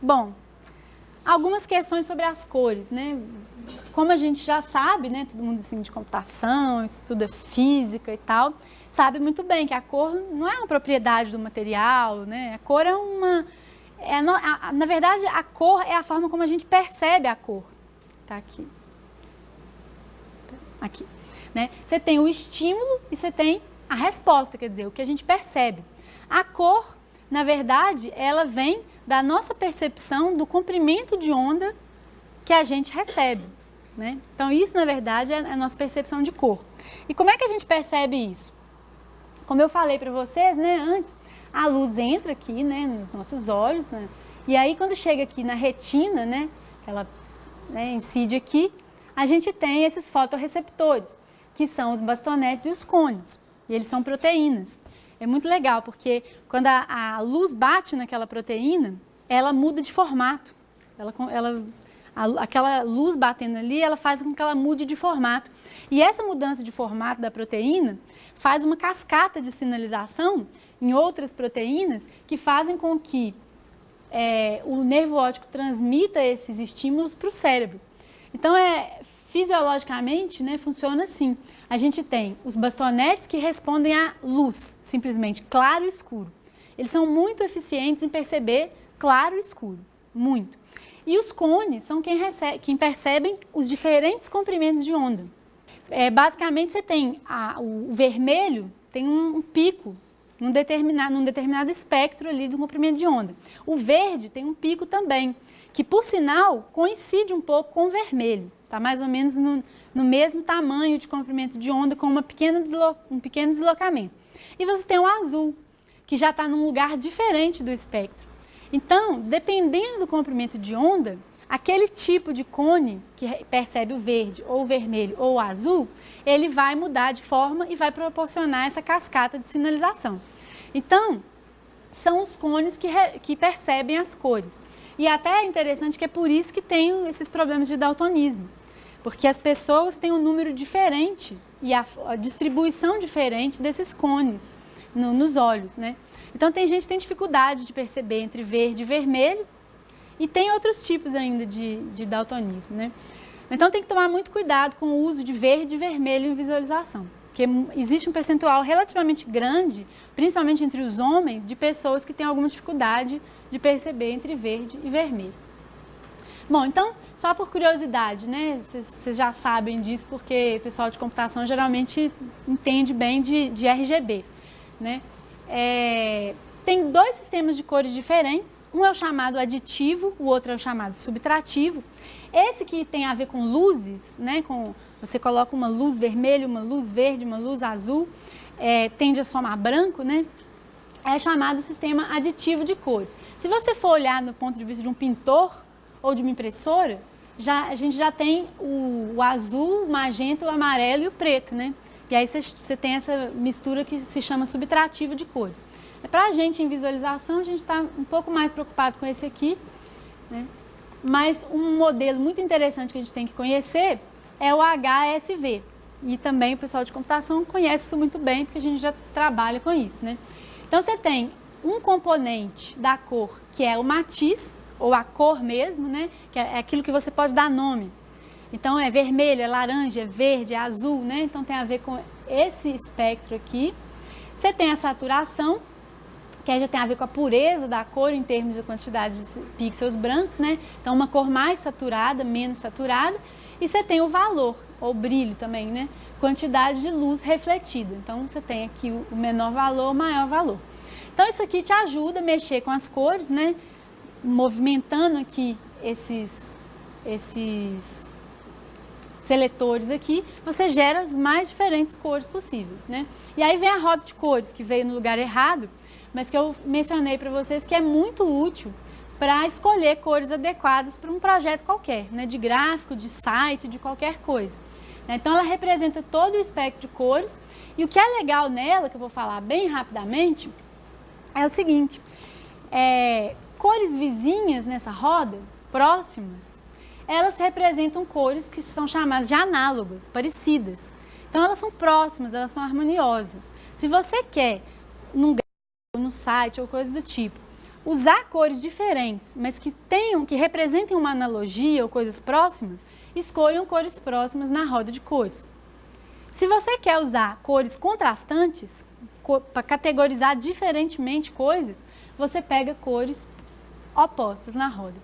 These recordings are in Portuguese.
Bom, algumas questões sobre as cores, né? Como a gente já sabe, né? Todo mundo assim, de computação, estuda física e tal, sabe muito bem que a cor não é uma propriedade do material, né? A cor é uma... na verdade, a cor é a forma como a gente percebe a cor. Tá aqui. Aqui, né? Você tem o estímulo e você tem a resposta, quer dizer, o que a gente percebe. A cor, na verdade, ela vem da nossa percepção do comprimento de onda que a gente recebe, né? Então, isso, na verdade, é a nossa percepção de cor. E como é que a gente percebe isso? Como eu falei para vocês, né, antes, a luz entra aqui, né, nos nossos olhos, né? E aí, quando chega aqui na retina, né, ela, né, incide aqui, a gente tem esses fotorreceptores, que são os bastonetes e os cones. E eles são proteínas. É muito legal, porque quando a luz bate naquela proteína, ela muda de formato. Aquela luz batendo ali, ela faz com que ela mude de formato. E essa mudança de formato da proteína faz uma cascata de sinalização em outras proteínas que fazem com que o nervo óptico transmita esses estímulos para o cérebro. Então, fisiologicamente, né, funciona assim. A gente tem os bastonetes que respondem à luz, simplesmente, claro e escuro. Eles são muito eficientes em perceber claro e escuro, muito. E os cones são quem percebem os diferentes comprimentos de onda. Basicamente, você tem o vermelho, tem um pico num determinado espectro ali do comprimento de onda. O verde tem um pico também, que por sinal coincide um pouco com o vermelho, está mais ou menos no mesmo tamanho de comprimento de onda, com um pequeno deslocamento. E você tem o azul, que já está num lugar diferente do espectro. Então, dependendo do comprimento de onda, aquele tipo de cone que percebe o verde, ou o vermelho, ou o azul, ele vai mudar de forma e vai proporcionar essa cascata de sinalização. Então, são os cones que percebem as cores. E até é interessante que é por isso que tem esses problemas de daltonismo, porque as pessoas têm um número diferente e a distribuição diferente desses cones nos olhos, né? Então, tem gente que tem dificuldade de perceber entre verde e vermelho e tem outros tipos ainda de daltonismo, né? Então, tem que tomar muito cuidado com o uso de verde e vermelho em visualização, porque existe um percentual relativamente grande, principalmente entre os homens, de pessoas que têm alguma dificuldade de perceber entre verde e vermelho. Bom, então, só por curiosidade, né? Vocês já sabem disso, porque o pessoal de computação geralmente entende bem de RGB, né? Tem dois sistemas de cores diferentes, um é o chamado aditivo, o outro é o chamado subtrativo. Esse que tem a ver com luzes, né? Você coloca uma luz vermelha, uma luz verde, uma luz azul, tende a somar branco, né? É chamado sistema aditivo de cores. Se você for olhar no ponto de vista de um pintor ou de uma impressora, a gente já tem o azul, o magenta, o amarelo e o preto, né? E aí você tem essa mistura que se chama subtrativo de cores. Para a gente, em visualização, a gente está um pouco mais preocupado com esse aqui, né? Mas um modelo muito interessante que a gente tem que conhecer é o HSV. E também o pessoal de computação conhece isso muito bem, porque a gente já trabalha com isso, né? Então, você tem um componente da cor, que é o matiz, ou a cor mesmo, né? Que é aquilo que você pode dar nome. Então, é vermelho, é laranja, é verde, é azul, né? Então, tem a ver com esse espectro aqui. Você tem a saturação, que já tem a ver com a pureza da cor em termos de quantidade de pixels brancos, né? Então, uma cor mais saturada, menos saturada. E você tem o valor, ou brilho também, né? Quantidade de luz refletida. Então, você tem aqui o menor valor, o maior valor. Então, isso aqui te ajuda a mexer com as cores, né? Movimentando aqui esses seletores aqui, você gera as mais diferentes cores possíveis, né? E aí vem a roda de cores, que veio no lugar errado, mas que eu mencionei para vocês que é muito útil para escolher cores adequadas para um projeto qualquer, né? De gráfico, de site, de qualquer coisa. Então, ela representa todo o espectro de cores, e o que é legal nela, que eu vou falar bem rapidamente, é o seguinte: cores vizinhas nessa roda, próximas, elas representam cores que são chamadas de análogas, parecidas. Então, elas são próximas, elas são harmoniosas. Se você quer, num gráfico, no site ou coisa do tipo, usar cores diferentes, mas que representem uma analogia ou coisas próximas, escolham cores próximas na roda de cores. Se você quer usar cores contrastantes, para categorizar diferentemente coisas, você pega cores opostas na roda.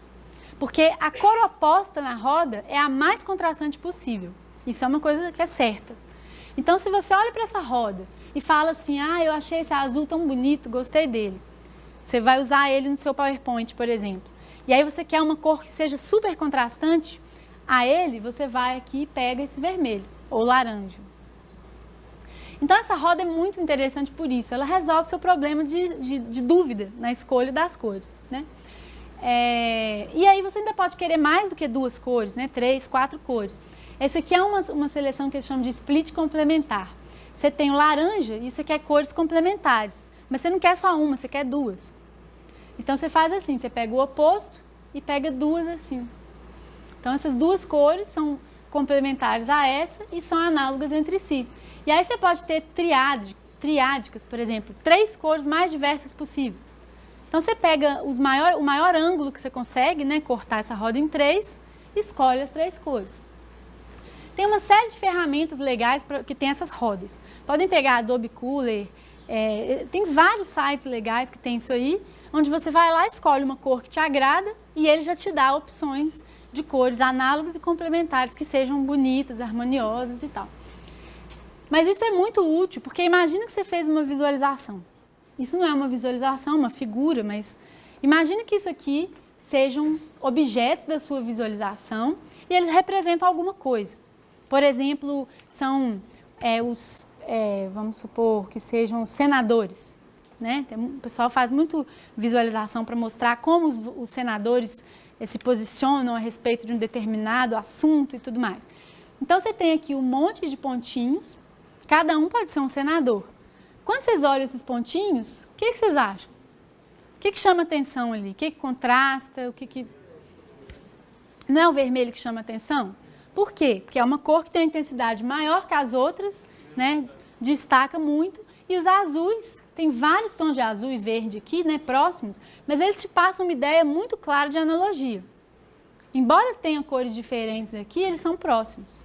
Porque a cor oposta na roda é a mais contrastante possível. Isso é uma coisa que é certa. Então, se você olha para essa roda e fala assim, eu achei esse azul tão bonito, gostei dele. Você vai usar ele no seu PowerPoint, por exemplo. E aí você quer uma cor que seja super contrastante a ele, você vai aqui e pega esse vermelho ou laranja. Então, essa roda é muito interessante por isso. Ela resolve o seu problema de dúvida na escolha das cores, né? E aí você ainda pode querer mais do que 2 cores, né? 3, 4 cores. Essa aqui é uma seleção que eles chamam de split complementar. Você tem o laranja e você quer cores complementares, mas você não quer só uma, você quer 2. Então, você faz assim, você pega o oposto e pega 2 assim. Então, essas 2 cores são complementares a essa e são análogas entre si. E aí você pode ter triádicas, por exemplo, 3 cores mais diversas possível. Então, você pega o maior ângulo que você consegue, né, cortar essa roda em 3, e escolhe as 3 cores. Tem uma série de ferramentas legais que tem essas rodas. Podem pegar Adobe Cooler, tem vários sites legais que tem isso aí, onde você vai lá, escolhe uma cor que te agrada e ele já te dá opções de cores análogas e complementares que sejam bonitas, harmoniosas e tal. Mas isso é muito útil, porque imagina que você fez uma visualização. Isso não é uma visualização, uma figura, mas imagina que isso aqui sejam objetos da sua visualização e eles representam alguma coisa. Por exemplo, são vamos supor que sejam os senadores, né? O pessoal faz muito visualização para mostrar como os senadores se posicionam a respeito de um determinado assunto e tudo mais. Então, você tem aqui um monte de pontinhos, cada um pode ser um senador. Quando vocês olham esses pontinhos, o que vocês acham? O que chama atenção ali? O que contrasta? Não é o vermelho que chama atenção? Por quê? Porque é uma cor que tem uma intensidade maior que as outras, né? Destaca muito. E os azuis, tem vários tons de azul e verde aqui, né, próximos, mas eles te passam uma ideia muito clara de analogia. Embora tenham cores diferentes aqui, eles são próximos.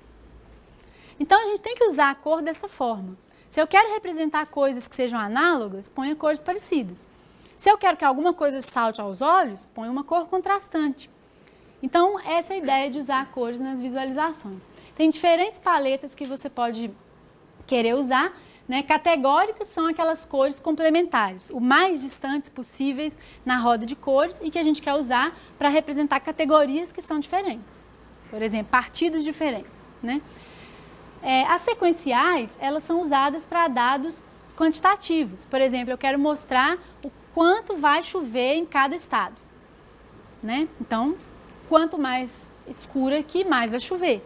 Então, a gente tem que usar a cor dessa forma. Se eu quero representar coisas que sejam análogas, ponha cores parecidas. Se eu quero que alguma coisa salte aos olhos, ponha uma cor contrastante. Então, essa é a ideia de usar cores nas visualizações. Tem diferentes paletas que você pode querer usar, né? Categóricas são aquelas cores complementares, o mais distantes possíveis na roda de cores e que a gente quer usar para representar categorias que são diferentes. Por exemplo, partidos diferentes, né? As sequenciais, elas são usadas para dados quantitativos. Por exemplo, eu quero mostrar o quanto vai chover em cada estado, né? Então, quanto mais escura aqui, mais vai chover.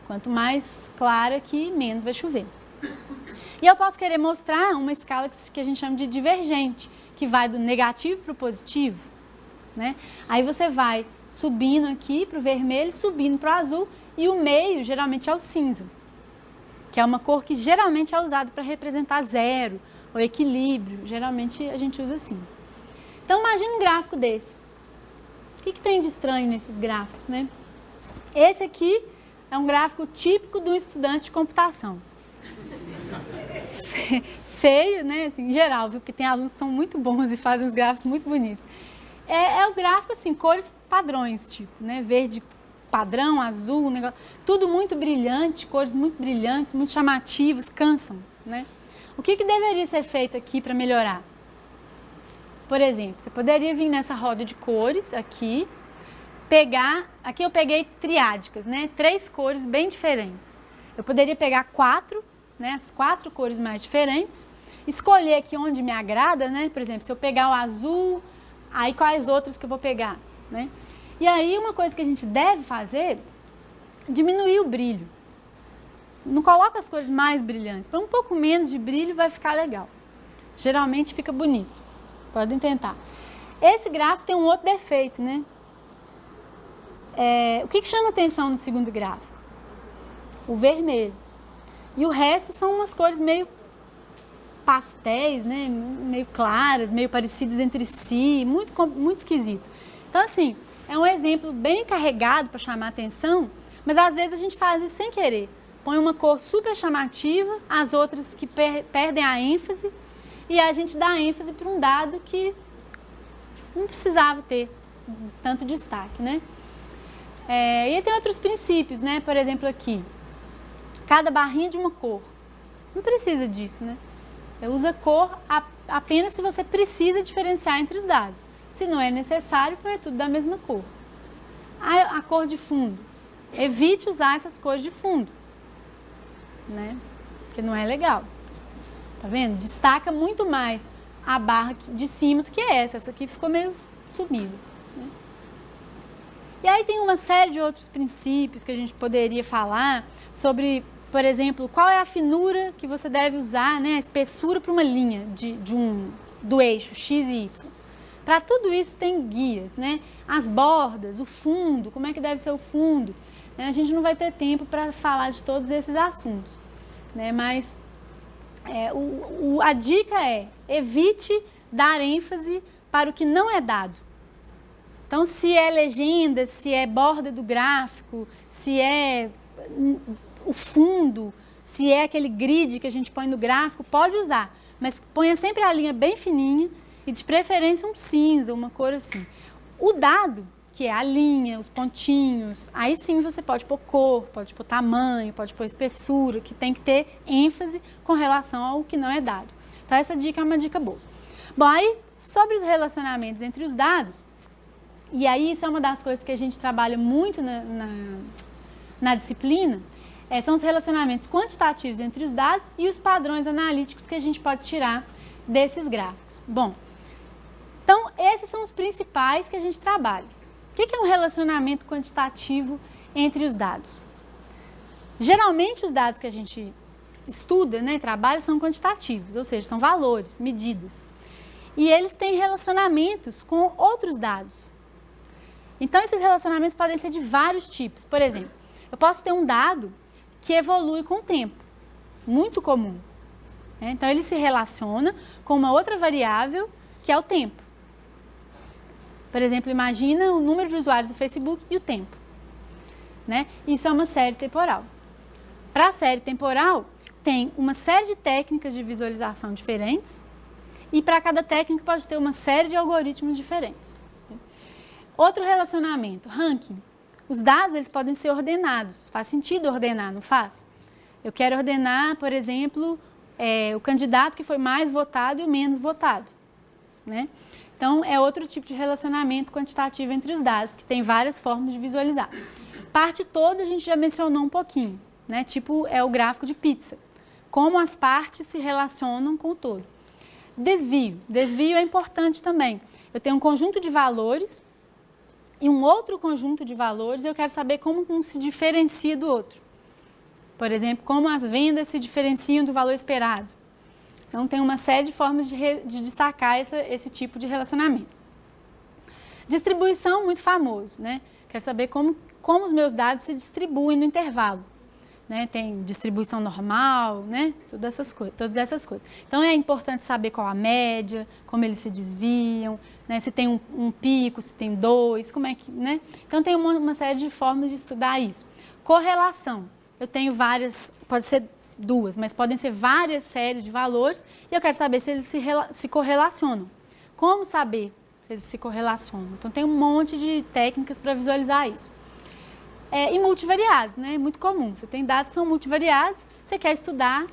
Quanto mais clara aqui, menos vai chover. E eu posso querer mostrar uma escala que a gente chama de divergente, que vai do negativo para o positivo, né? Aí você vai subindo aqui para o vermelho, subindo para o azul, e o meio geralmente é o cinza, que é uma cor que geralmente é usada para representar zero ou equilíbrio. Geralmente a gente usa cinza. Então imagina um gráfico desse. O que tem de estranho nesses gráficos, né? Esse aqui é um gráfico típico de um estudante de computação. Feio, né? Assim, em geral, viu? Porque tem alunos que são muito bons e fazem os gráficos muito bonitos. É o gráfico, assim, cores padrões, tipo, né? Verde padrão, azul, negócio, tudo muito brilhante, cores muito brilhantes, muito chamativas, cansam, né? O que deveria ser feito aqui para melhorar? Por exemplo, você poderia vir nessa roda de cores aqui, aqui eu peguei triádicas, né? 3 cores bem diferentes. Eu poderia pegar 4, né? As 4 cores mais diferentes, escolher aqui onde me agrada, né? Por exemplo, se eu pegar o azul, aí quais outros que eu vou pegar, né? E aí uma coisa que a gente deve fazer, diminuir o brilho. Não coloca as cores mais brilhantes, põe um pouco menos de brilho e vai ficar legal. Geralmente fica bonito. Podem tentar. Esse gráfico tem um outro defeito, né? O que chama atenção no segundo gráfico? O vermelho. E o resto são umas cores meio pastéis, né? Meio claras, meio parecidas entre si, muito esquisito. Então, assim, é um exemplo bem carregado para chamar atenção, mas às vezes a gente faz isso sem querer. Põe uma cor super chamativa, as outras que perdem a ênfase, e a gente dá ênfase para um dado que não precisava ter tanto destaque, né? E aí tem outros princípios, né? Por exemplo, aqui, cada barrinha de uma cor. Não precisa disso, né? Usa cor apenas se você precisa diferenciar entre os dados. Se não é necessário, põe tudo da mesma cor. A cor de fundo. Evite usar essas cores de fundo, né? Porque não é legal. Tá vendo? Destaca muito mais a barra de cima do que essa. Essa aqui ficou meio sumida, né? E aí tem uma série de outros princípios que a gente poderia falar sobre, por exemplo, qual é a finura que você deve usar, né? A espessura para uma linha do eixo X e Y. Para tudo isso tem guias, né? As bordas, o fundo, como é que deve ser o fundo. A gente não vai ter tempo para falar de todos esses assuntos, né? Mas a dica é: evite dar ênfase para o que não é dado. Então, se é legenda, se é borda do gráfico, se é o fundo, se é aquele grid que a gente põe no gráfico, pode usar, mas ponha sempre a linha bem fininha e de preferência um cinza, uma cor assim. O dado, que é a linha, os pontinhos, aí sim você pode pôr cor, pode pôr tamanho, pode pôr espessura, que tem que ter ênfase com relação ao que não é dado. Então essa dica é uma dica boa. Bom, aí sobre os relacionamentos entre os dados, e aí isso é uma das coisas que a gente trabalha muito na disciplina, são os relacionamentos quantitativos entre os dados e os padrões analíticos que a gente pode tirar desses gráficos. Bom, então esses são os principais que a gente trabalha. O que é um relacionamento quantitativo entre os dados? Geralmente os dados que a gente estuda, né, trabalha, são quantitativos, ou seja, são valores, medidas. E eles têm relacionamentos com outros dados. Então esses relacionamentos podem ser de vários tipos. Por exemplo, eu posso ter um dado que evolui com o tempo, muito comum. Então ele se relaciona com uma outra variável que é o tempo. Por exemplo, imagina o número de usuários do Facebook e o tempo, né? Isso é uma série temporal. Para a série temporal, tem uma série de técnicas de visualização diferentes e para cada técnica pode ter uma série de algoritmos diferentes. Outro relacionamento, ranking. Os dados eles podem ser ordenados. Faz sentido ordenar, não faz? Eu quero ordenar, por exemplo, o candidato que foi mais votado e o menos votado, né? Então, é outro tipo de relacionamento quantitativo entre os dados, que tem várias formas de visualizar. Parte toda a gente já mencionou um pouquinho, né? Tipo, é o gráfico de pizza. Como as partes se relacionam com o todo. Desvio. Desvio é importante também. Eu tenho um conjunto de valores e um outro conjunto de valores e eu quero saber como um se diferencia do outro. Por exemplo, como as vendas se diferenciam do valor esperado. Então, tem uma série de formas de destacar esse tipo de relacionamento. Distribuição, muito famoso, né? Quero saber como os meus dados se distribuem no intervalo. Né? Tem distribuição normal, né? Todas essas coisas. Então, é importante saber qual a média, como eles se desviam, né? Se tem um pico, se tem dois, como é que, né? Então, tem uma série de formas de estudar isso. Correlação. Eu tenho várias, pode ser duas, mas podem ser várias séries de valores e eu quero saber se eles se correlacionam. Como saber se eles se correlacionam? Então, tem um monte de técnicas para visualizar isso. E multivariados, né? Muito comum. Você tem dados que são multivariados, você quer estudar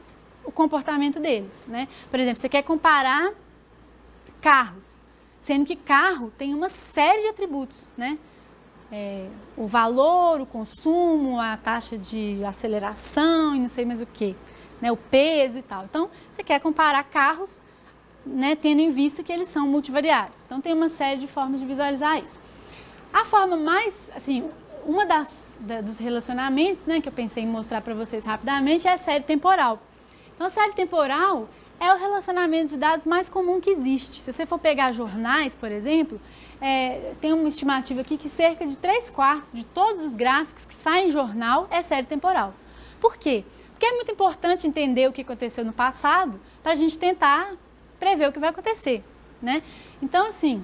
o comportamento deles, né? Por exemplo, você quer comparar carros, sendo que carro tem uma série de atributos, né? O valor, o consumo, a taxa de aceleração e não sei mais o que, né? O peso e tal. Então, você quer comparar carros, né, tendo em vista que eles são multivariados. Então, tem uma série de formas de visualizar isso. A forma mais, assim, uma dos relacionamentos, né, que eu pensei em mostrar para vocês rapidamente é a série temporal. Então, a série temporal é o relacionamento de dados mais comum que existe. Se você for pegar jornais, por exemplo, tem uma estimativa aqui que cerca de 3/4 de todos os gráficos que saem em jornal é série temporal. Por quê? Porque é muito importante entender o que aconteceu no passado para a gente tentar prever o que vai acontecer, né? Então, assim,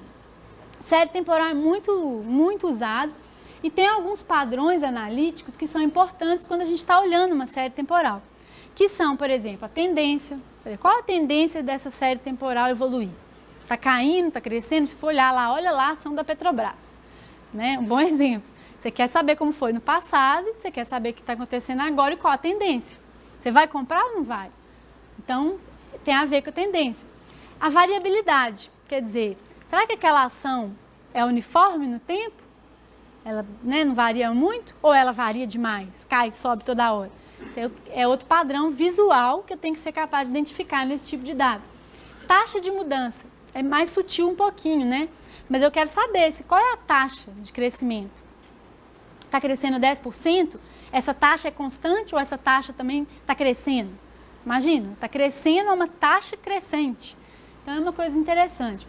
série temporal é muito usado e tem alguns padrões analíticos que são importantes quando a gente está olhando uma série temporal, que são, por exemplo, a tendência. Qual a tendência dessa série temporal evoluir? Está caindo, está crescendo? Se for olhar lá, olha lá a ação da Petrobras, né? Um bom exemplo. Você quer saber como foi no passado, você quer saber o que está acontecendo agora e qual a tendência. Você vai comprar ou não vai? Então, tem a ver com a tendência. A variabilidade, quer dizer, será que aquela ação é uniforme no tempo? Ela, né, não varia muito? Ou ela varia demais? Cai, sobe toda hora? Então, é outro padrão visual que eu tenho que ser capaz de identificar nesse tipo de dado. Taxa de mudança. É mais sutil um pouquinho, né? Mas eu quero saber qual é a taxa de crescimento. Está crescendo 10%? Essa taxa é constante ou essa taxa também está crescendo? Imagina, está crescendo a uma taxa crescente. Então, é uma coisa interessante.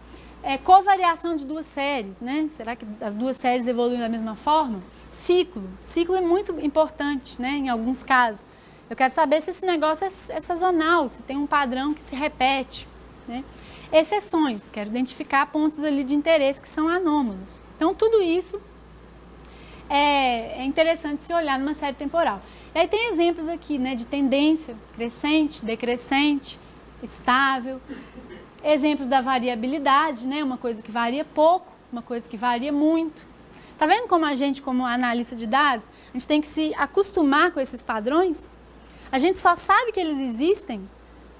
Covariação de duas séries, né? Será que as duas séries evoluem da mesma forma? Ciclo. Ciclo é muito importante, né? Em alguns casos. Eu quero saber se esse negócio é sazonal, se tem um padrão que se repete, né? Exceções. Quero identificar pontos ali de interesse que são anômalos. Então, tudo isso é interessante se olhar numa série temporal. E aí tem exemplos aqui, né, de tendência crescente, decrescente, estável. Exemplos da variabilidade, né, uma coisa que varia pouco, uma coisa que varia muito. Tá vendo como a gente, como analista de dados, a gente tem que se acostumar com esses padrões? A gente só sabe que eles existem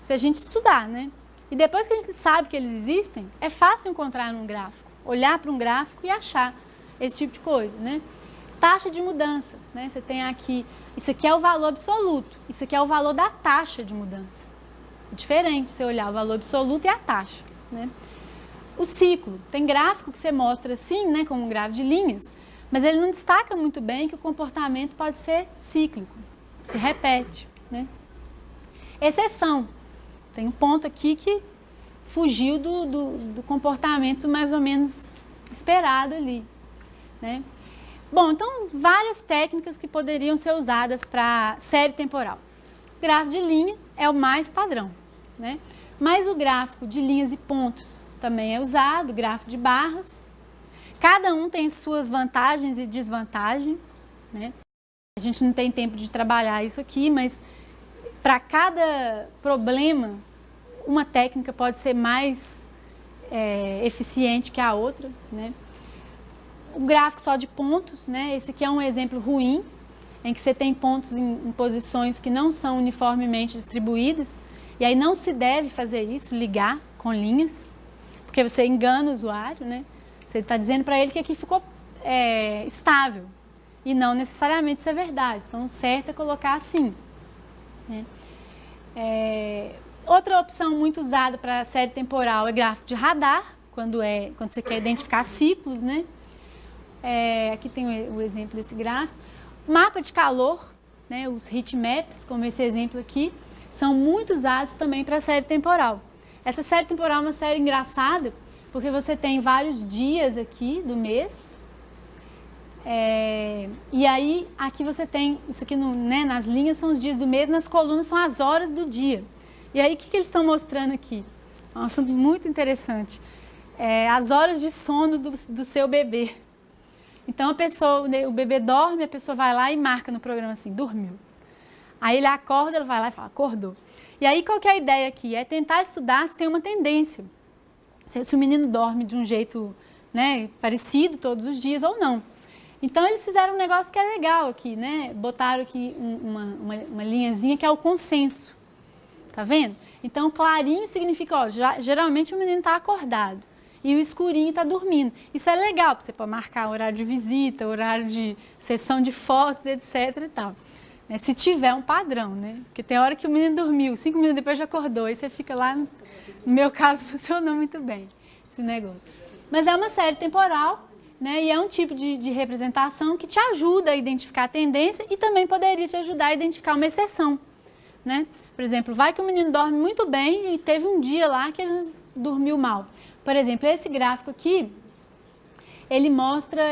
se a gente estudar, né? E depois que a gente sabe que eles existem, é fácil encontrar num gráfico, olhar para um gráfico e achar esse tipo de coisa, né? Taxa de mudança, né? Você tem aqui, isso aqui é o valor absoluto, isso aqui é o valor da taxa de mudança. É diferente você olhar o valor absoluto e a taxa, né? O ciclo, tem gráfico que você mostra assim, né, como um gráfico de linhas, mas ele não destaca muito bem que o comportamento pode ser cíclico, se repete, né? Exceção, tem um ponto aqui que fugiu do comportamento mais ou menos esperado ali, né? Bom, então, várias técnicas que poderiam ser usadas para série temporal. O gráfico de linha é o mais padrão, né? Mas o gráfico de linhas e pontos também é usado, o gráfico de barras. Cada um tem suas vantagens e desvantagens, né? A gente não tem tempo de trabalhar isso aqui, mas para cada problema, uma técnica pode ser mais eficiente que a outra, né? O gráfico só de pontos, né? Esse aqui é um exemplo ruim, em que você tem pontos em posições que não são uniformemente distribuídas, e aí não se deve fazer isso, ligar com linhas, porque você engana o usuário, né? Você está dizendo para ele que aqui ficou estável, e não necessariamente isso é verdade. Então, o certo é colocar assim, né? Outra opção muito usada para série temporal é gráfico de radar, quando você quer identificar ciclos, né? Aqui tem o exemplo desse gráfico. Mapa de calor, né, os heat maps, como esse exemplo aqui, são muito usados também para série temporal. Essa série temporal é uma série engraçada, porque você tem vários dias aqui do mês, e aí aqui você tem, isso aqui né, nas linhas são os dias do mês, nas colunas são as horas do dia. E aí o que eles estão mostrando aqui? É um assunto muito interessante. As horas de sono do seu bebê. Então, o bebê dorme, a pessoa vai lá e marca no programa assim, dormiu. Aí ele acorda, ele vai lá e fala, acordou. E aí, qual que é a ideia aqui? É tentar estudar se tem uma tendência. Se o menino dorme de um jeito, né, parecido todos os dias ou não. Então, eles fizeram um negócio que é legal aqui, né? Botaram aqui uma linhazinha que é o consenso. Tá vendo? Então, clarinho significa, ó, geralmente o menino está acordado. E o escurinho está dormindo. Isso é legal, você pode marcar horário de visita, horário de sessão de fotos, etc. e tal. Se tiver um padrão, né? Porque tem hora que o menino dormiu, 5 minutos depois já acordou, e você fica lá, no meu caso funcionou muito bem esse negócio. Mas é uma série temporal, né? E é um tipo de representação que te ajuda a identificar a tendência e também poderia te ajudar a identificar uma exceção, né? Por exemplo, vai que o menino dorme muito bem e teve um dia lá que ele dormiu mal. Por exemplo, esse gráfico aqui, ele mostra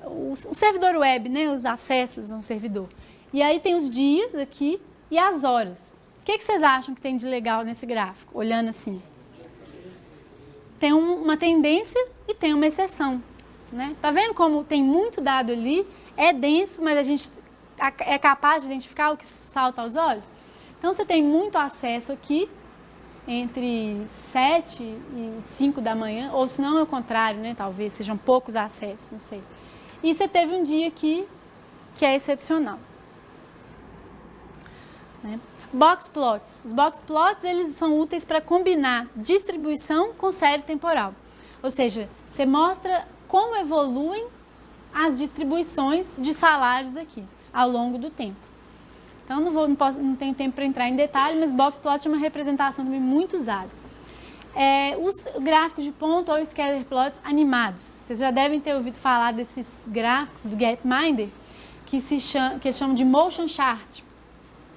o servidor web, né, os acessos no servidor. E aí tem os dias aqui e as horas. O que vocês acham que tem de legal nesse gráfico, olhando assim? Tem uma tendência e tem uma exceção, né? Tá vendo como tem muito dado ali? É denso, mas a gente é capaz de identificar o que salta aos olhos? Então, você tem muito acesso aqui, entre 7 e 5 da manhã, ou se não é o contrário, né? Talvez sejam poucos acessos, não sei. E você teve um dia aqui que é excepcional. Né? Box plots. Os box plots, eles são úteis para combinar distribuição com série temporal. Ou seja, você mostra como evoluem as distribuições de salários aqui, ao longo do tempo. Então, não tenho tempo para entrar em detalhe, mas box plot é uma representação também muito usada. Os gráficos de ponto ou scatter plots animados. Vocês já devem ter ouvido falar desses gráficos do Gapminder, que eles chamam de motion chart.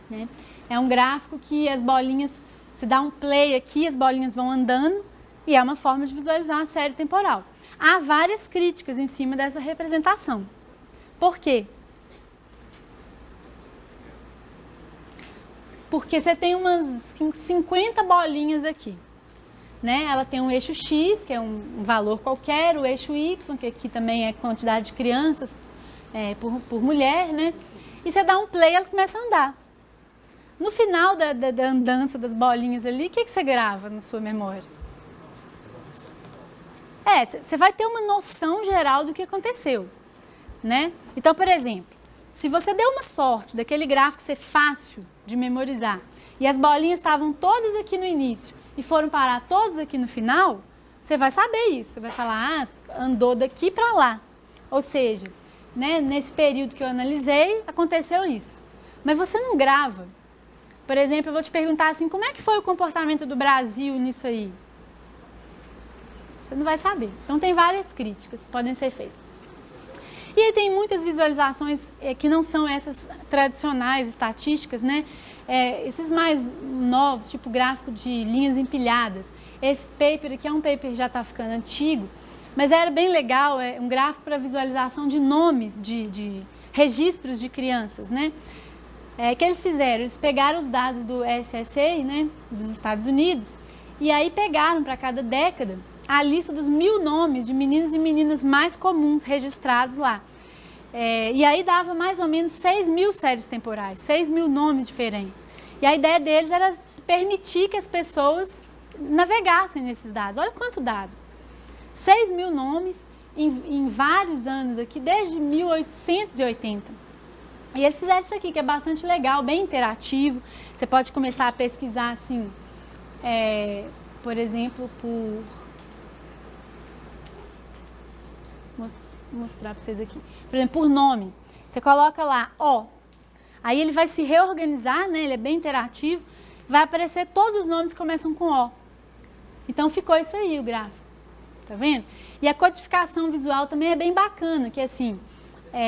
Né? É um gráfico que as bolinhas, você dá um play aqui, as bolinhas vão andando, e é uma forma de visualizar a série temporal. Há várias críticas em cima dessa representação. Por quê? Porque você tem umas 50 bolinhas aqui. Né? Ela tem um eixo X, que é um valor qualquer, o eixo Y, que aqui também é quantidade de crianças por mulher, né? E você dá um play e elas começam a andar. No final da andança das bolinhas ali, o que você grava na sua memória? Você vai ter uma noção geral do que aconteceu, né? Então, por exemplo, se você deu uma sorte daquele gráfico ser fácil de memorizar e as bolinhas estavam todas aqui no início e foram parar todas aqui no final, você vai saber isso. Você vai falar, andou daqui para lá. Ou seja, né, nesse período que eu analisei, aconteceu isso. Mas você não grava. Por exemplo, eu vou te perguntar assim, como é que foi o comportamento do Brasil nisso aí? Você não vai saber. Então, tem várias críticas que podem ser feitas. E aí tem muitas visualizações que não são essas tradicionais estatísticas, né? Esses mais novos, tipo gráfico de linhas empilhadas. Esse paper aqui é um paper que já está ficando antigo, mas era bem legal, é um gráfico para visualização de nomes, de registros de crianças, né? Que eles fizeram? Eles pegaram os dados do SSA, né, dos Estados Unidos, e aí pegaram para cada década a lista dos 1000 nomes de meninos e meninas mais comuns registrados lá. E aí dava mais ou menos 6.000 séries temporais, 6.000 nomes diferentes. E a ideia deles era permitir que as pessoas navegassem nesses dados. Olha quanto dado. 6.000 nomes em vários anos aqui, desde 1880. E eles fizeram isso aqui, que é bastante legal, bem interativo. Você pode começar a pesquisar, assim, por exemplo, mostrar para vocês aqui. Por exemplo, por nome. Você coloca lá, aí ele vai se reorganizar, né? Ele é bem interativo. Vai aparecer todos os nomes que começam com O. Então, ficou isso aí, o gráfico. Tá vendo? E a codificação visual também é bem bacana, que é assim,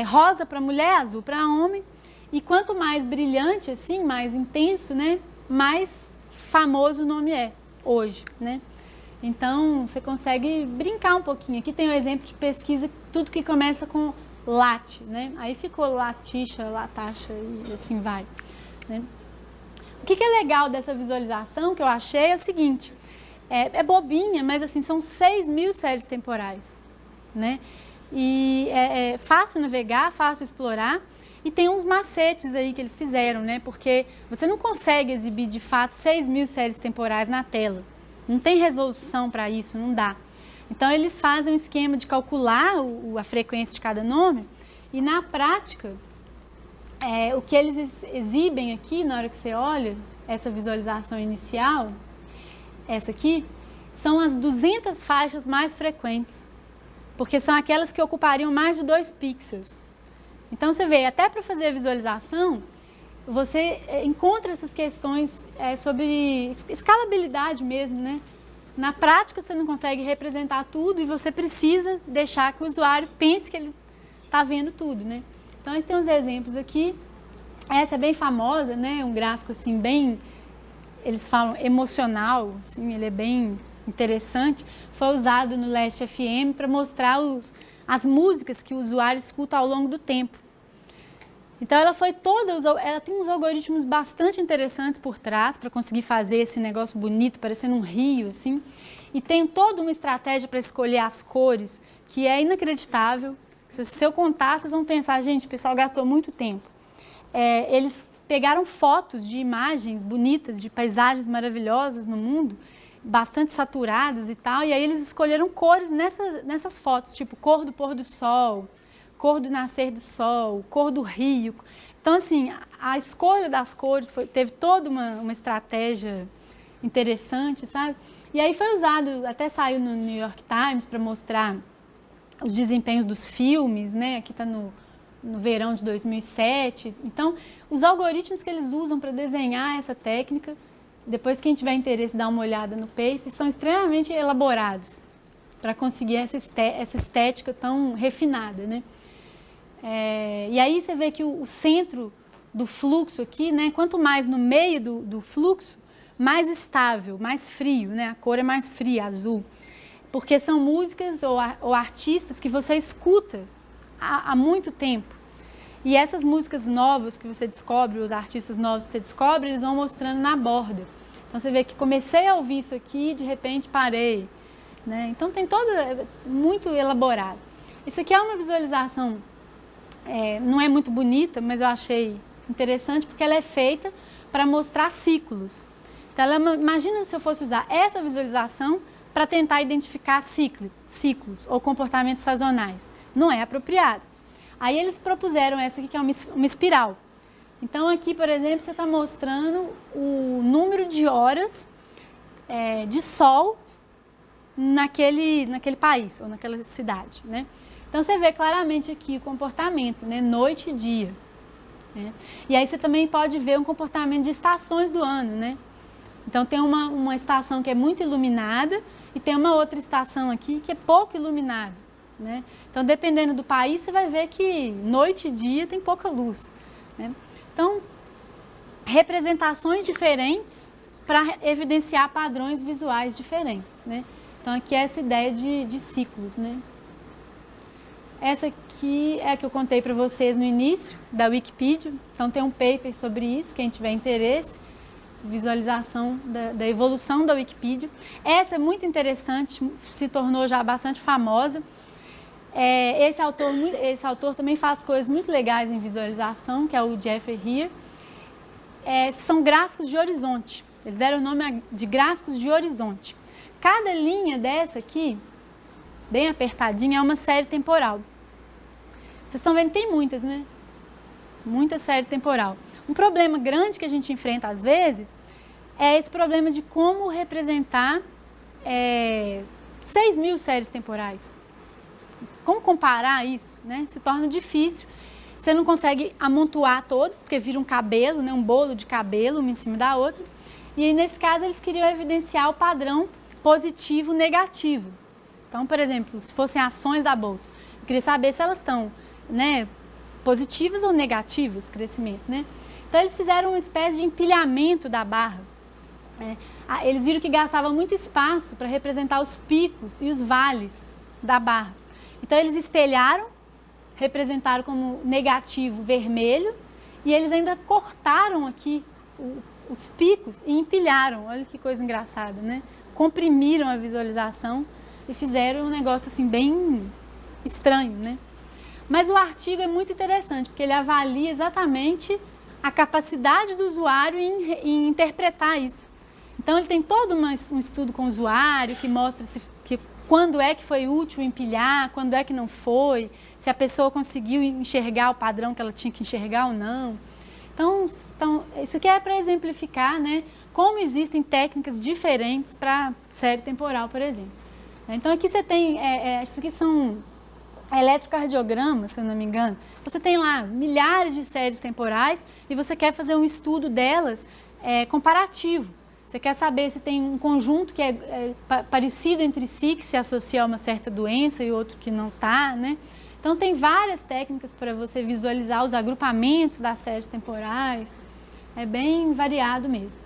rosa para mulher, azul para homem. E quanto mais brilhante, assim, mais intenso, né? Mais famoso o nome é hoje, né? Então, você consegue brincar um pouquinho. Aqui tem um exemplo de pesquisa, tudo que começa com lat, né? Aí ficou latixa, lataxa e assim vai, né? O que é legal dessa visualização que eu achei é o seguinte, é bobinha, mas assim, são 6.000 séries temporais, né? E é fácil navegar, fácil explorar, e tem uns macetes aí que eles fizeram, né? Porque você não consegue exibir de fato 6.000 séries temporais na tela. Não tem resolução para isso, não dá. Então, eles fazem um esquema de calcular a frequência de cada nome e, na prática, o que eles exibem aqui, na hora que você olha essa visualização inicial, essa aqui, são as 200 faixas mais frequentes, porque são aquelas que ocupariam mais de 2 pixels. Então, você vê, até para fazer a visualização, você encontra essas questões sobre escalabilidade mesmo, né? Na prática, você não consegue representar tudo e você precisa deixar que o usuário pense que ele está vendo tudo, né? Então, eles têm uns exemplos aqui. Essa é bem famosa, né? Um gráfico, assim, bem... Eles falam emocional, assim, ele é bem interessante. Foi usado no Last FM para mostrar as músicas que o usuário escuta ao longo do tempo. Então ela tem uns algoritmos bastante interessantes por trás para conseguir fazer esse negócio bonito, parecendo um rio, assim. E tem toda uma estratégia para escolher as cores, que é inacreditável. Se eu contar, vocês vão pensar, gente, o pessoal gastou muito tempo. Eles pegaram fotos de imagens bonitas, de paisagens maravilhosas no mundo, bastante saturadas e tal, e aí eles escolheram cores nessas fotos, tipo cor do pôr do sol, cor do nascer do sol, cor do rio. Então, assim, a escolha das cores teve toda uma estratégia interessante, sabe? E aí foi usado, até saiu no New York Times para mostrar os desempenhos dos filmes, né? Aqui está no verão de 2007. Então, os algoritmos que eles usam para desenhar essa técnica, depois quem tiver interesse dar uma olhada no paper, são extremamente elaborados para conseguir essa estética tão refinada, né? E aí você vê que o centro do fluxo aqui, né? Quanto mais no meio do fluxo, mais estável, mais frio, né? A cor é mais fria, azul. Porque são músicas ou artistas que você escuta há muito tempo. E essas músicas novas que você descobre, os artistas novos que você descobre, eles vão mostrando na borda. Então você vê que comecei a ouvir isso aqui, de repente parei, né? Então tem muito elaborado. Isso aqui é uma visualização, não é muito bonita, mas eu achei interessante porque ela é feita para mostrar ciclos. Então imagina se eu fosse usar essa visualização para tentar identificar ciclos ou comportamentos sazonais. Não é apropriado. Aí eles propuseram essa aqui, que é uma espiral. Então aqui, por exemplo, você está mostrando o número de horas de sol naquele país ou naquela cidade, né? Então você vê claramente aqui o comportamento, né? Noite e dia. Né? E aí você também pode ver um comportamento de estações do ano, né? Então tem uma estação que é muito iluminada e tem uma outra estação aqui que é pouco iluminada, né? Então dependendo do país você vai ver que noite e dia tem pouca luz, né? Então representações diferentes para evidenciar padrões visuais diferentes, né? Então aqui é essa ideia de ciclos, né? Essa aqui é a que eu contei para vocês no início da Wikipedia. Então tem um paper sobre isso, quem tiver interesse. Visualização da evolução da Wikipedia. Essa é muito interessante, se tornou já bastante famosa. Esse autor também faz coisas muito legais em visualização, que é o Jeffrey Heer. São gráficos de horizonte. Eles deram o nome de gráficos de horizonte. Cada linha dessa aqui, bem apertadinha, é uma série temporal. Vocês estão vendo, tem muitas, né? Muita série temporal. Um problema grande que a gente enfrenta às vezes é esse problema de como representar 6.000 séries temporais. Como comparar isso, né? Se torna difícil. Você não consegue amontoar todas, porque vira um cabelo, né? Um bolo de cabelo, uma em cima da outra. E aí, nesse caso, eles queriam evidenciar o padrão positivo negativo. Então, por exemplo, se fossem ações da Bolsa, eu queria saber se elas estão, né, positivas ou negativas, crescimento, né? Então, eles fizeram uma espécie de empilhamento da barra. Eles viram que gastava muito espaço para representar os picos e os vales da barra. Então, eles espelharam, representaram como negativo vermelho e eles ainda cortaram aqui os picos e empilharam. Olha que coisa engraçada, né? Comprimiram a visualização e fizeram um negócio assim bem estranho, né? Mas o artigo é muito interessante, porque ele avalia exatamente a capacidade do usuário em interpretar isso. Então, ele tem todo um estudo com o usuário que mostra quando é que foi útil empilhar, quando é que não foi, se a pessoa conseguiu enxergar o padrão que ela tinha que enxergar ou não. Então isso aqui é para exemplificar, né, como existem técnicas diferentes para série temporal, por exemplo. Então, aqui você tem, isso aqui são eletrocardiogramas, se eu não me engano. Você tem lá milhares de séries temporais e você quer fazer um estudo delas comparativo. Você quer saber se tem um conjunto que é parecido entre si, que se associa a uma certa doença e outro que não está, né? Então, tem várias técnicas para você visualizar os agrupamentos das séries temporais. É bem variado mesmo.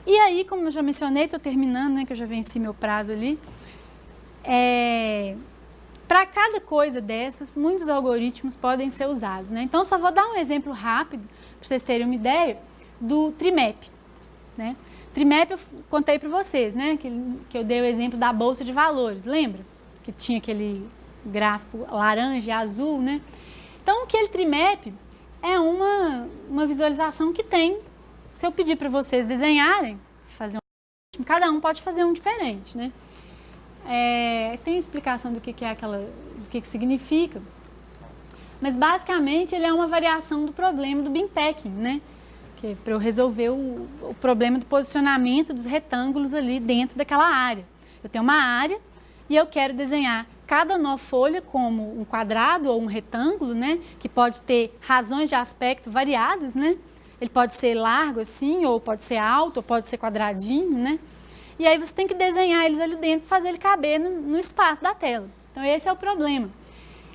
E aí, como eu já mencionei, estou terminando, né, que eu já venci meu prazo ali. para cada coisa dessas, muitos algoritmos podem ser usados, né? Então, só vou dar um exemplo rápido, para vocês terem uma ideia, do Trimap, né? Trimap eu contei para vocês, né? Que eu dei o exemplo da Bolsa de Valores, lembra? Que tinha aquele gráfico laranja e azul, né? Então, aquele Trimap é uma visualização que tem, se eu pedir para vocês desenharem, fazer um, cada um pode fazer um diferente, né? Tem explicação do que é do que significa, mas basicamente ele é uma variação do problema do binpacking, né? Que é para eu resolver o problema do posicionamento dos retângulos ali dentro daquela área. Eu tenho uma área e eu quero desenhar cada nó folha como um quadrado ou um retângulo, né? Que pode ter razões de aspecto variadas, né? Ele pode ser largo assim, ou pode ser alto, ou pode ser quadradinho, né? E aí você tem que desenhar eles ali dentro e fazer ele caber no espaço da tela. Então esse é o problema.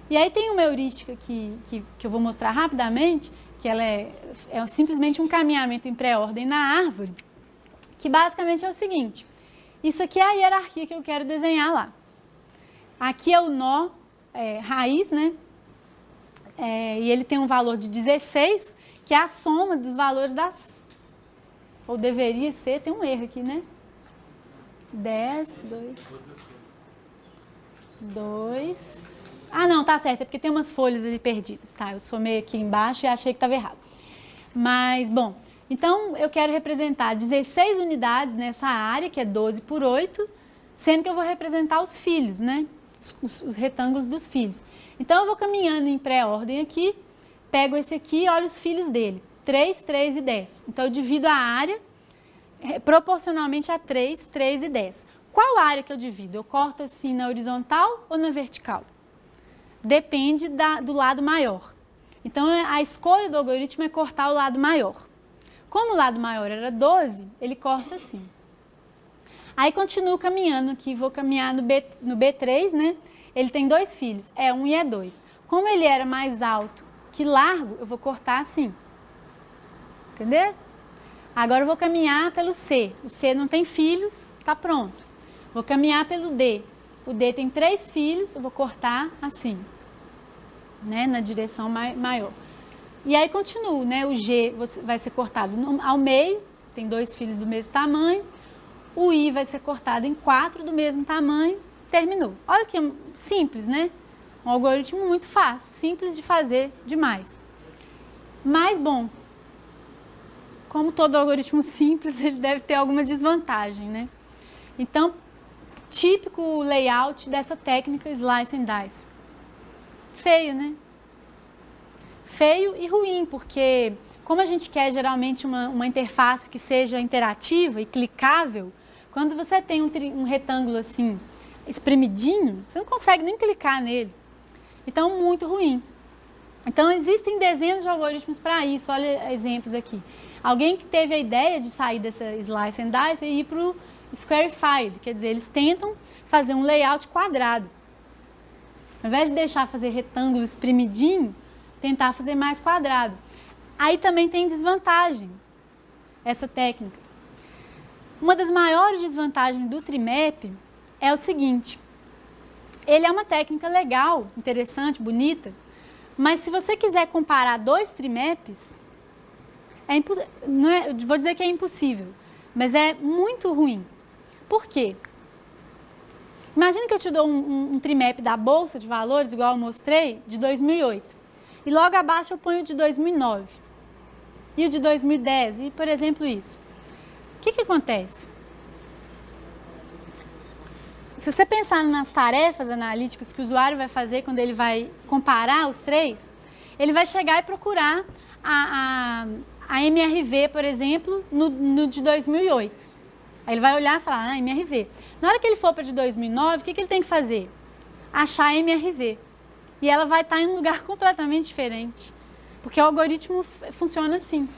E aí tem uma heurística que eu vou mostrar rapidamente, que ela é simplesmente um caminhamento em pré-ordem na árvore, que basicamente é o seguinte: isso aqui é a hierarquia que eu quero desenhar lá. Aqui é o nó raiz, né? E ele tem um valor de 16, que é a soma dos valores das... Ou deveria ser, tem um erro aqui, né? 10, 2... Ah, não, tá certo, é porque tem umas folhas ali perdidas, tá? Eu somei aqui embaixo e achei que estava errado. Mas, bom, então eu quero representar 16 unidades nessa área, que é 12 por 8, sendo que eu vou representar os filhos, né? Os retângulos dos filhos. Então, eu vou caminhando em pré-ordem aqui, pego esse aqui e olho os filhos dele. 3, 3 e 10. Então, eu divido a área proporcionalmente a 3, 3 e 10. Qual área que eu divido? Eu corto assim na horizontal ou na vertical? Depende do lado maior. Então, a escolha do algoritmo é cortar o lado maior. Como o lado maior era 12, ele corta assim. Aí, continuo caminhando aqui, vou caminhar no B3, né? Ele tem 2 filhos, é 1 e é 2. Como ele era mais alto que largo, eu vou cortar assim. Entendeu? Agora eu vou caminhar pelo C. O C não tem filhos, tá pronto. Vou caminhar pelo D. O D tem 3 filhos, eu vou cortar assim, né? Na direção maior. E aí continuo, né? O G vai ser cortado ao meio, tem 2 filhos do mesmo tamanho. O I vai ser cortado em 4 do mesmo tamanho, terminou. Olha que simples, né? Um algoritmo muito fácil, simples de fazer demais. Mas, bom, como todo algoritmo simples, ele deve ter alguma desvantagem, né? Então, típico layout dessa técnica Slice and Dice. Feio, né? Feio e ruim, porque como a gente quer geralmente uma interface que seja interativa e clicável, quando você tem um retângulo assim, espremidinho, você não consegue nem clicar nele. Então, muito ruim. Então, existem dezenas de algoritmos para isso. Olha exemplos aqui. Alguém que teve a ideia de sair dessa Slice and Dice e ir para o Squarified, quer dizer, eles tentam fazer um layout quadrado. Ao invés de deixar fazer retângulo espremidinho, tentar fazer mais quadrado. Aí também tem desvantagem, essa técnica. Uma das maiores desvantagens do Trimap é o seguinte: ele é uma técnica legal, interessante, bonita, mas se você quiser comparar 2 Trimaps, vou dizer que é impossível, mas é muito ruim. Por quê? Imagina que eu te dou um Trimap da Bolsa de Valores, igual eu mostrei, de 2008, e logo abaixo eu ponho o de 2009, e o de 2010, e por exemplo isso. O que acontece? Se você pensar nas tarefas analíticas que o usuário vai fazer quando ele vai comparar os 3, ele vai chegar e procurar a MRV, por exemplo, no de 2008. Aí ele vai olhar e falar, MRV. Na hora que ele for para de 2009, o que ele tem que fazer? Achar a MRV. E ela vai estar em um lugar completamente diferente, porque o algoritmo funciona assim.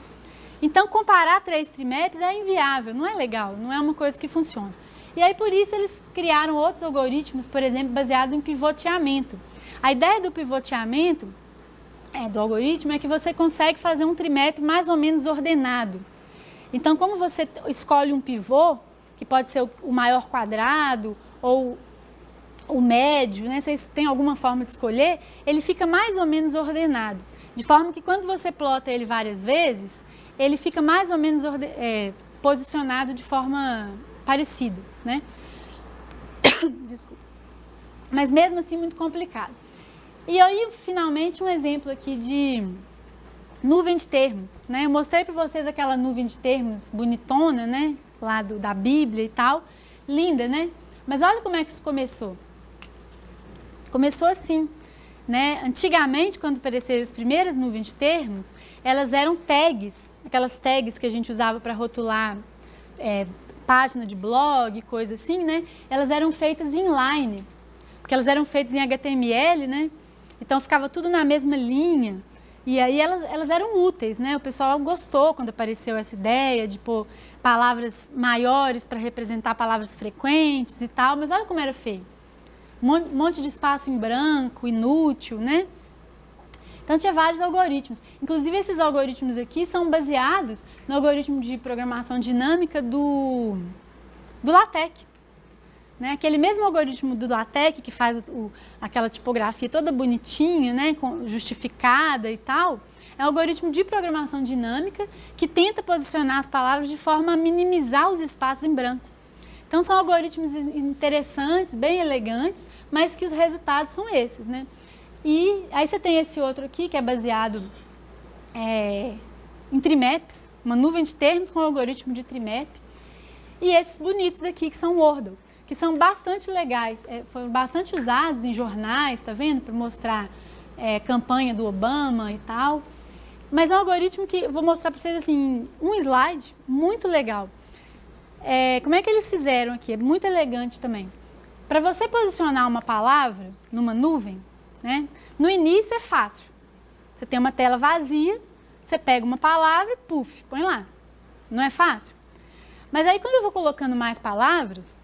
Então, comparar 3 Trimaps é inviável, não é legal, não é uma coisa que funciona. E aí, por isso, eles criaram outros algoritmos, por exemplo, baseado em pivoteamento. A ideia do pivoteamento, do algoritmo, é que você consegue fazer um Trimap mais ou menos ordenado. Então, como você escolhe um pivô, que pode ser o maior quadrado ou o médio, né, vocês têm alguma forma de escolher, ele fica mais ou menos ordenado. De forma que quando você plota ele várias vezes, ele fica mais ou menos posicionado de forma parecida, né? Desculpa. Mas mesmo assim muito complicado. E aí, finalmente, um exemplo aqui de nuvem de termos, né? Eu mostrei para vocês aquela nuvem de termos bonitona, né? Lá da Bíblia e tal. Linda, né? Mas olha como é que isso começou. Começou assim, né? Antigamente, quando apareceram as primeiras nuvens de termos, elas eram tags, aquelas tags que a gente usava para rotular página de blog, coisa assim, né? Elas eram feitas inline, porque elas eram feitas em HTML, né? Então ficava tudo na mesma linha. E aí elas eram úteis, né? O pessoal gostou quando apareceu essa ideia de pôr palavras maiores para representar palavras frequentes e tal, mas olha como era feio. Um monte de espaço em branco, inútil, né? Então tinha vários algoritmos. Inclusive esses algoritmos aqui são baseados no algoritmo de programação dinâmica do LaTeX. Né? Aquele mesmo algoritmo do LaTeX que faz aquela tipografia toda bonitinha, né? Justificada e tal, é um algoritmo de programação dinâmica que tenta posicionar as palavras de forma a minimizar os espaços em branco. Então são algoritmos interessantes, bem elegantes, mas que os resultados são esses, né? E aí você tem esse outro aqui que é baseado em trimaps, uma nuvem de termos com algoritmo de trimap, e esses bonitos aqui que são Wordle, que são bastante legais, foram bastante usados em jornais, tá vendo? Para mostrar campanha do Obama e tal. Mas é um algoritmo que eu vou mostrar para vocês assim, um slide muito legal. Como é que eles fizeram aqui? É muito elegante também. Para você posicionar uma palavra numa nuvem, né? No início é fácil. Você tem uma tela vazia, você pega uma palavra e puf, põe lá. Não é fácil? Mas aí quando eu vou colocando mais palavras,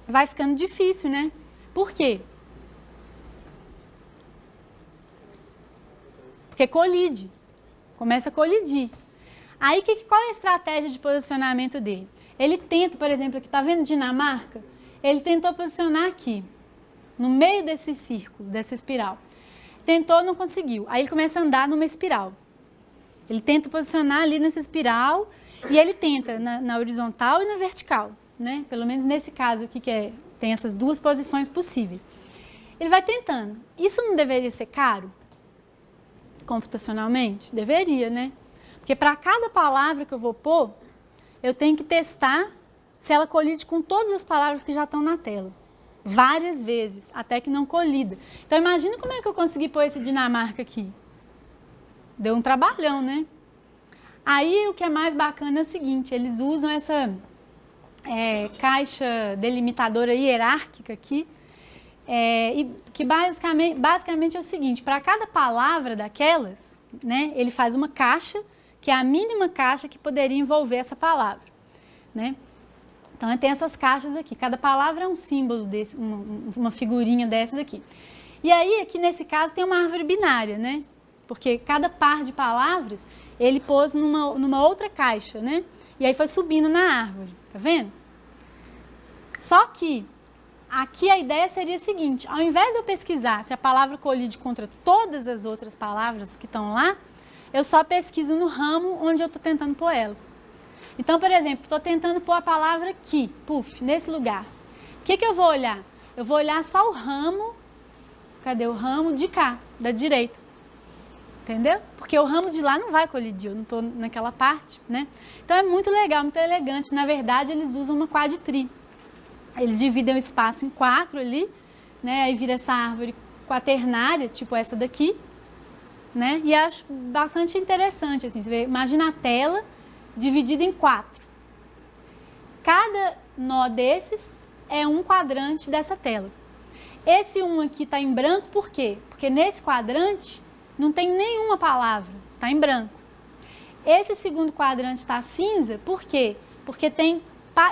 vai ficando difícil, né? Por quê? Porque colide. Começa a colidir. Aí qual é a estratégia de posicionamento dele? Ele tenta, por exemplo, aqui, tá vendo Dinamarca? Ele tentou posicionar aqui, no meio desse círculo, dessa espiral. Tentou, não conseguiu. Aí ele começa a andar numa espiral. Ele tenta posicionar ali nessa espiral e ele tenta na horizontal e na vertical, né? Pelo menos nesse caso aqui, tem essas duas posições possíveis. Ele vai tentando. Isso não deveria ser caro? Computacionalmente? Deveria, né? Porque para cada palavra que eu vou pôr, eu tenho que testar se ela colide com todas as palavras que já estão na tela. Várias vezes, até que não colida. Então, imagina como é que eu consegui pôr esse Dinamarca aqui. Deu um trabalhão, né? Aí, o que é mais bacana é o seguinte, eles usam essa caixa delimitadora hierárquica aqui, e que basicamente é o seguinte, para cada palavra daquelas, né, ele faz uma caixa, que é a mínima caixa que poderia envolver essa palavra, né? Então, tem essas caixas aqui. Cada palavra é um símbolo desse, uma figurinha dessa daqui. E aí, aqui nesse caso, tem uma árvore binária, né? Porque cada par de palavras, ele pôs numa outra caixa, né? E aí foi subindo na árvore, tá vendo? Só que, aqui a ideia seria a seguinte, ao invés de eu pesquisar se a palavra colide contra todas as outras palavras que estão lá, eu só pesquiso no ramo onde eu estou tentando pôr ela. Então, por exemplo, estou tentando pôr a palavra aqui, puf, nesse lugar. O que eu vou olhar? Eu vou olhar só o ramo, cadê o ramo? De cá, da direita. Entendeu? Porque o ramo de lá não vai colidir, eu não estou naquela parte, né? Então, é muito legal, muito elegante. Na verdade, eles usam uma quadritri. Eles dividem o espaço em 4 ali, né? Aí vira essa árvore quaternária, tipo essa daqui, né? E acho bastante interessante, assim, você vê, imagina a tela dividida em 4. Cada nó desses é um quadrante dessa tela. Esse um aqui está em branco, por quê? Porque nesse quadrante não tem nenhuma palavra, está em branco. Esse segundo quadrante está cinza, por quê? Porque ele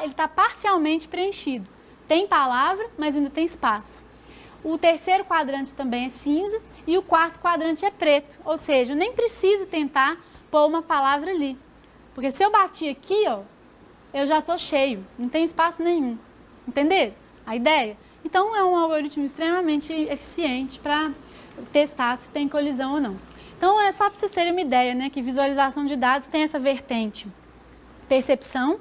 está parcialmente preenchido. Tem palavra, mas ainda tem espaço. O terceiro quadrante também é cinza e o quarto quadrante é preto. Ou seja, eu nem preciso tentar pôr uma palavra ali. Porque se eu bater aqui, ó, eu já estou cheio, não tem espaço nenhum. Entendeu a ideia? Então, é um algoritmo extremamente eficiente para testar se tem colisão ou não. Então, é só para vocês terem uma ideia, né, que visualização de dados tem essa vertente percepção,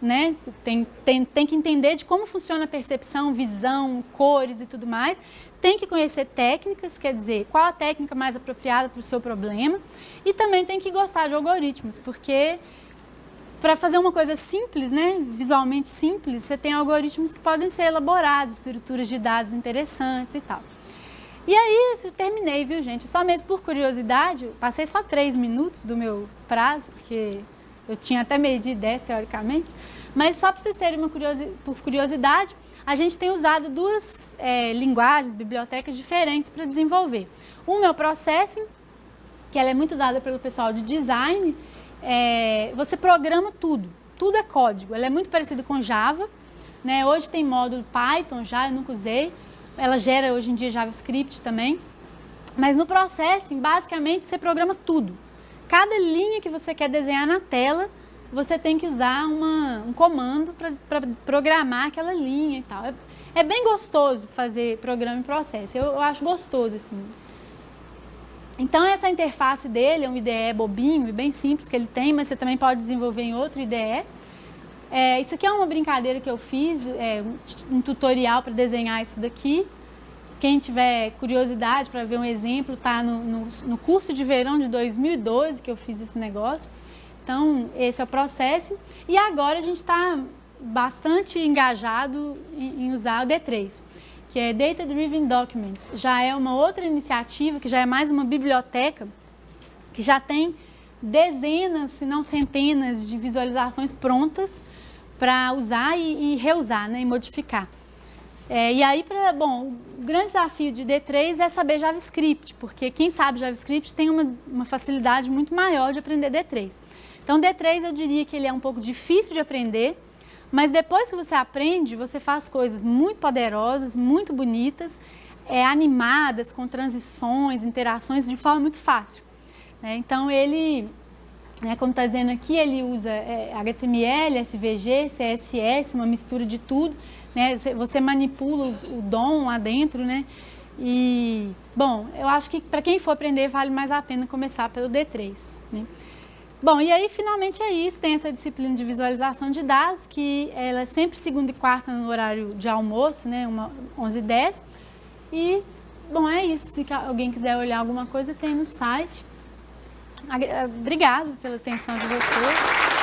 né? Tem que entender de como funciona a percepção, visão, cores e tudo mais. Tem que conhecer técnicas, quer dizer, qual a técnica mais apropriada para o seu problema. E também tem que gostar de algoritmos, porque para fazer uma coisa simples, né, visualmente simples, você tem algoritmos que podem ser elaborados, estruturas de dados interessantes e tal. E aí, eu terminei, viu, gente? Só mesmo por curiosidade, passei só 3 minutos do meu prazo, porque eu tinha até meio-dia 10, teoricamente. Mas só para vocês terem uma curiosidade, a gente tem usado duas linguagens, bibliotecas diferentes para desenvolver. Uma é o Processing, que ela é muito usada pelo pessoal de design. Você programa tudo, tudo é código. Ela é muito parecida com Java, né? Hoje tem módulo Python já, eu nunca usei. Ela gera hoje em dia JavaScript também. Mas no Processing, basicamente, você programa tudo. Cada linha que você quer desenhar na tela, você tem que usar um comando para programar aquela linha e tal. É bem gostoso fazer programa em Processing, eu acho gostoso, assim. Então, essa interface dele é um IDE bobinho e bem simples que ele tem, mas você também pode desenvolver em outro IDE. Isso aqui é uma brincadeira que eu fiz, um tutorial para desenhar isso daqui. Quem tiver curiosidade para ver um exemplo, está no curso de verão de 2012 que eu fiz esse negócio. Então, esse é o processo. E agora a gente está bastante engajado em usar o D3, que é Data Driven Documents. Já é uma outra iniciativa, que já é mais uma biblioteca, que já tem dezenas, se não centenas de visualizações prontas para usar e reusar, né, e modificar. E aí, o grande desafio de D3 é saber JavaScript, porque quem sabe JavaScript tem uma facilidade muito maior de aprender D3. Então, D3 eu diria que ele é um pouco difícil de aprender, mas depois que você aprende, você faz coisas muito poderosas, muito bonitas, animadas, com transições, interações de forma muito fácil. Então, ele, como está dizendo aqui, ele usa HTML, SVG, CSS, uma mistura de tudo. Né? Você manipula o DOM lá dentro, né? E, bom, eu acho que para quem for aprender, vale mais a pena começar pelo D3. Né? Bom, e aí finalmente é isso, tem essa disciplina de visualização de dados, que ela é sempre segunda e quarta no horário de almoço, né? 11h10. E, bom, é isso. Se alguém quiser olhar alguma coisa, tem no site. Obrigada pela atenção de vocês.